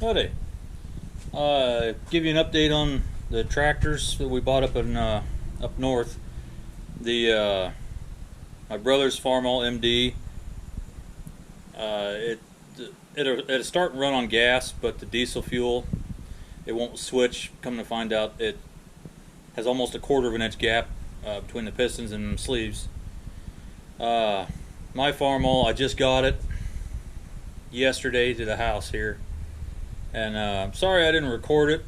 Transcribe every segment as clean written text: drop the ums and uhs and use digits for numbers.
Howdy. Give you an update on the tractors that we bought up in up north. The my brother's farmall MD. It'll start and run on gas, but the diesel fuel it won't switch. Come to find out, it has almost a 1/4 of an inch gap between the pistons and sleeves. My farmall, I just got it yesterday to the house here, and I'm sorry I didn't record it,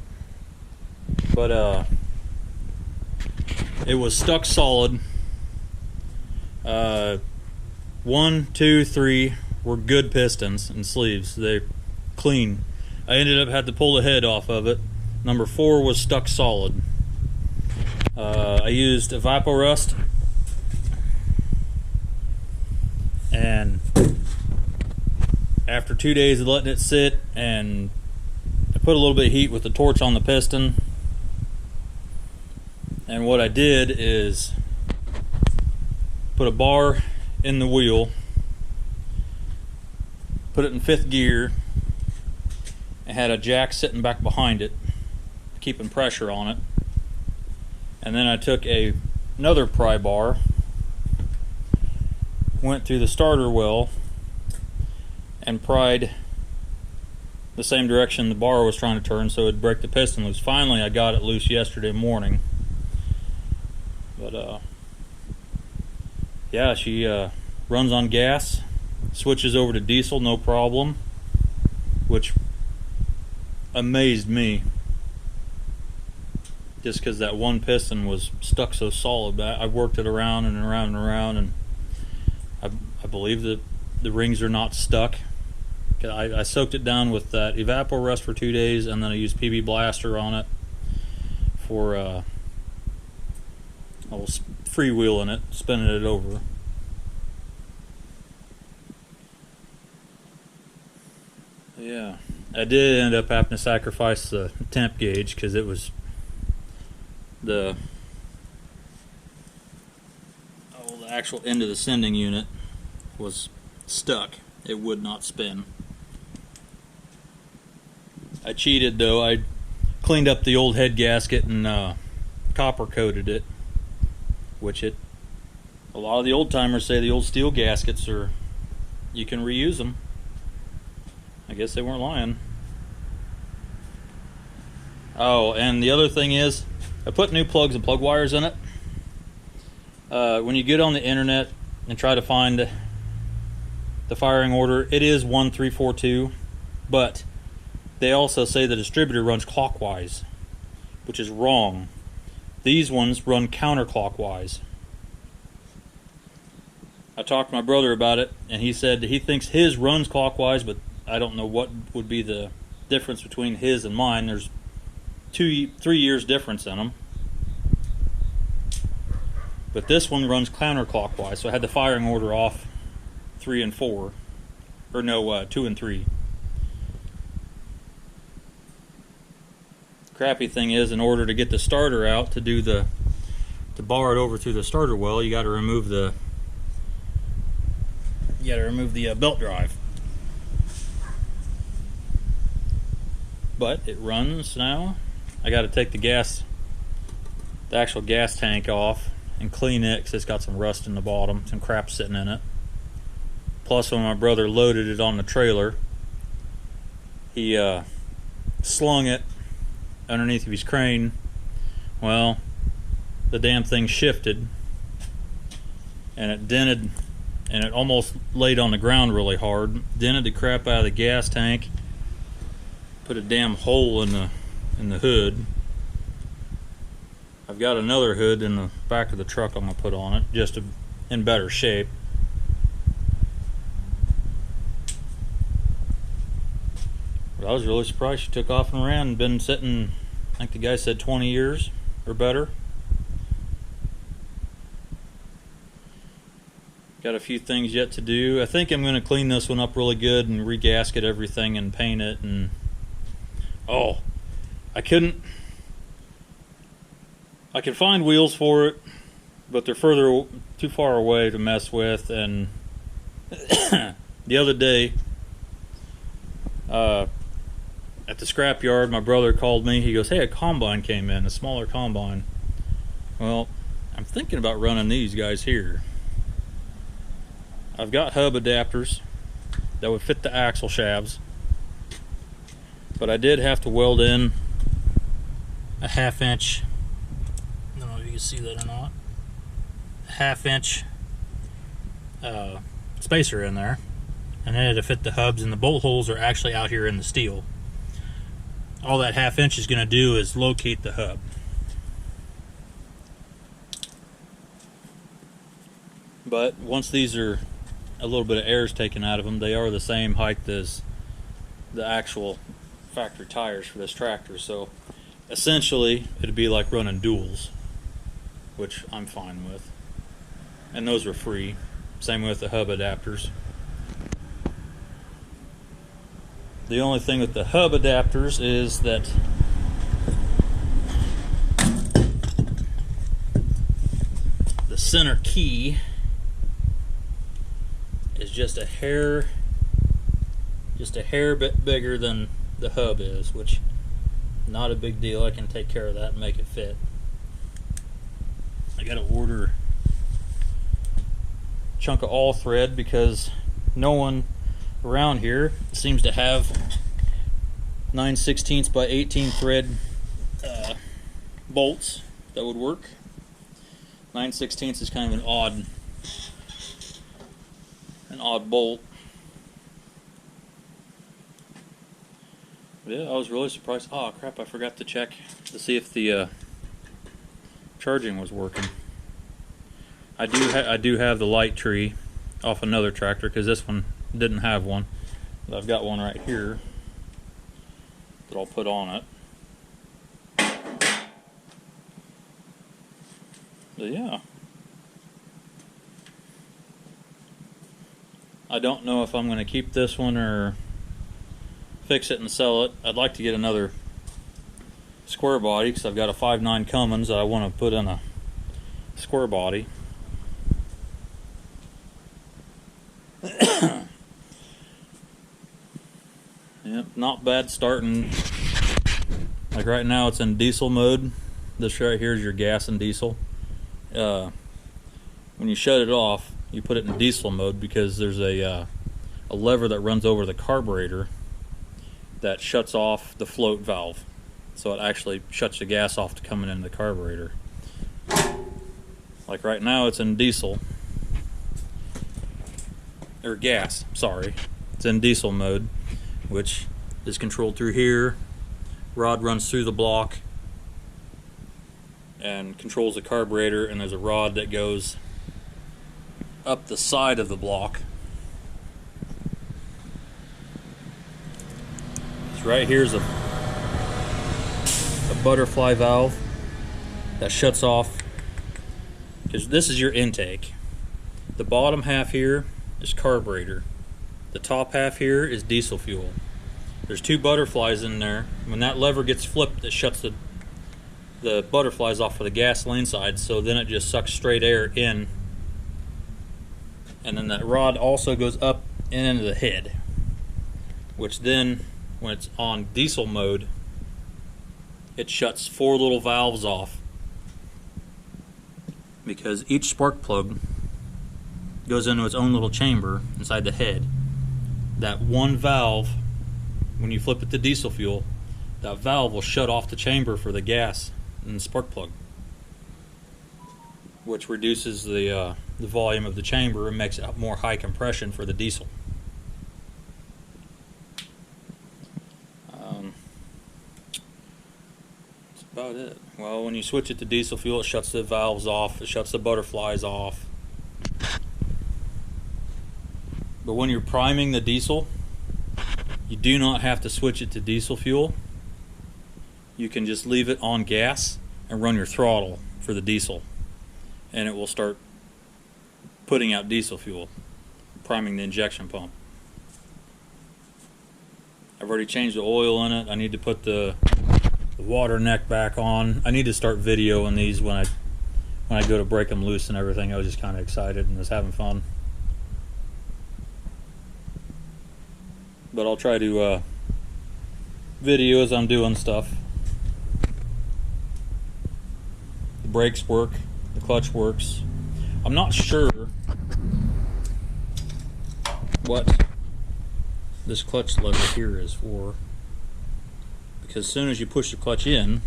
but it was stuck solid. 1, 2, 3 were good pistons and sleeves. They're clean. I ended up had to pull the head off of it. Number 4 was stuck solid. I used Evaporust, and after 2 days of letting it sit, and I put a little bit of heat with the torch on the piston, and what I did is put a bar in the wheel, put it in 5th gear, and had a jack sitting back behind it, keeping pressure on it. And then I took another pry bar, went through the starter well, and pried the same direction the bar was trying to turn so it'd break the piston loose. Finally, I got it loose yesterday morning. But yeah, she runs on gas, switches over to diesel, no problem, which amazed me, just because that one piston was stuck so solid. I worked it around and around and around, and I believe that the rings are not stuck. I soaked it down with that Evaporust for 2 days, and then I used PB Blaster on it for I was freewheeling it, spinning it over. Yeah, I did end up having to sacrifice the temp gauge because it was the actual end of the sending unit was stuck. It would not spin. I cheated though. I cleaned up the old head gasket and copper coated it, which a lot of the old timers say the old steel gaskets you can reuse them. I guess they weren't lying. Oh, and the other thing is, I put new plugs and plug wires in it. When you get on the internet and try to find the firing order, it is 1342, but they also say the distributor runs clockwise, which is wrong. These ones run counterclockwise. I talked to my brother about it, and he said he thinks his runs clockwise, but I don't know what would be the difference between his and mine. There's 3 years difference in them. But this one runs counterclockwise, so I had the firing order off 3 and 4, or no, 2 and 3. Crappy thing is, in order to get the starter out to do to bar it over through the starter well, you got to remove the belt drive. But it runs now. I got to take the actual gas tank off and clean it because it's got some rust in the bottom, some crap sitting in it. Plus, when my brother loaded it on the trailer, he slung it underneath of his crane. Well, the damn thing shifted, and it dented, and it almost laid on the ground really hard. Dented the crap out of the gas tank. Put a damn hole in the hood. I've got another hood in the back of the truck I'm going to put on it, just in better shape. But I was really surprised she took off and ran, and been sitting, I think the guy said 20 years or better. Got a few things yet to do. I think I'm going to clean this one up really good and regasket everything and paint it. And I can find wheels for it, but they're too far away to mess with. And the other day, at the scrapyard, my brother called me. He goes, hey, a combine came in, a smaller combine. Well, I'm thinking about running these guys here. I've got hub adapters that would fit the axle shafts, but I did have to weld in a 1/2 inch, I don't know if you can see that or not, a 1/2 inch spacer in there, and then to fit the hubs, and the bolt holes are actually out here in the steel. All that 1/2 inch is going to do is locate the hub. But once these are a little bit of air is taken out of them, they are the same height as the actual factory tires for this tractor. So essentially it'd be like running duals, which I'm fine with, and those are free. Same with the hub adapters. The only thing with the hub adapters is that the center key is just a hair bit bigger than the hub is, which not a big deal. I can take care of that and make it fit. I gotta order a chunk of all thread because no one around here seems to have 9/16 by 18 thread bolts that would work. 9/16 is kind of an odd bolt. Yeah, I was really surprised. Oh crap, I forgot to check to see if the charging was working. I do have the light tree off another tractor because this one didn't have one. But I've got one right here that I'll put on it. But yeah, I don't know if I'm going to keep this one or fix it and sell it. I'd like to get another square body because I've got a 5.9 Cummins that I want to put in a square body. Yep, not bad starting. Like right now it's in diesel mode. This right here is your gas and diesel. When you shut it off, you put it in diesel mode because there's a lever that runs over the carburetor that shuts off the float valve. So it actually shuts the gas off to coming into the carburetor. Like right now it's in diesel. Or gas, sorry. It's in diesel mode, which is controlled through here. Rod runs through the block and controls the carburetor, and there's a rod that goes up the side of the block. So right here's a butterfly valve that shuts off, because this is your intake. The bottom half here is carburetor. The top half here is diesel fuel. There's two butterflies in there. When that lever gets flipped, it shuts the butterflies off for the gasoline side, so then it just sucks straight air in. And then that rod also goes up and into the head, which then, when it's on diesel mode, it shuts 4 little valves off, because each spark plug goes into its own little chamber inside the head. That one valve, when you flip it to diesel fuel, that valve will shut off the chamber for the gas and the spark plug, which reduces the volume of the chamber and makes it more high compression for the diesel. That's about it. Well, when you switch it to diesel fuel, it shuts the valves off, it shuts the butterflies off. But when you're priming the diesel, you do not have to switch it to diesel fuel. You can just leave it on gas and run your throttle for the diesel, and it will start putting out diesel fuel, priming the injection pump. I've already changed the oil in it. I need to put the water neck back on. I need to start videoing these when I go to break them loose and everything. I was just kind of excited and was having fun. But I'll try to video as I'm doing stuff. The brakes work, the clutch works. I'm not sure what this clutch lever here is for, because as soon as you push the clutch in,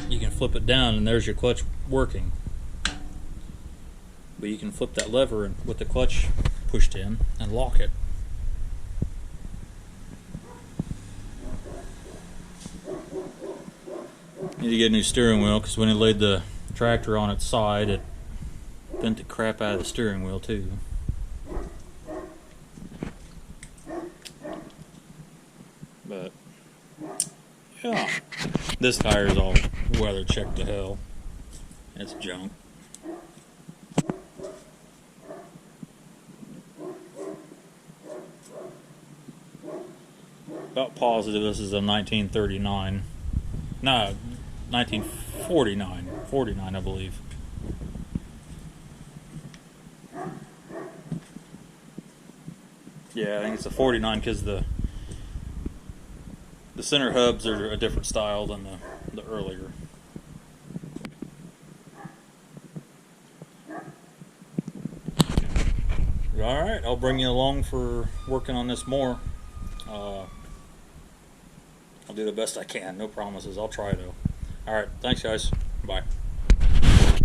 you can flip it down and there's your clutch working. But you can flip that lever with the clutch pushed in and lock it. Need to get a new steering wheel, because when it laid the tractor on its side, it bent the crap out of the steering wheel too. But yeah, this tire is all weather checked to hell. It's junk. About positive this is a 1939. No, 1949. 49, I believe. Yeah, I think it's a 49 because the center hubs are a different style than the earlier. Alright, I'll bring you along for working on this more. I'll do the best I can. No promises. I'll try though. Alright, thanks guys. Bye.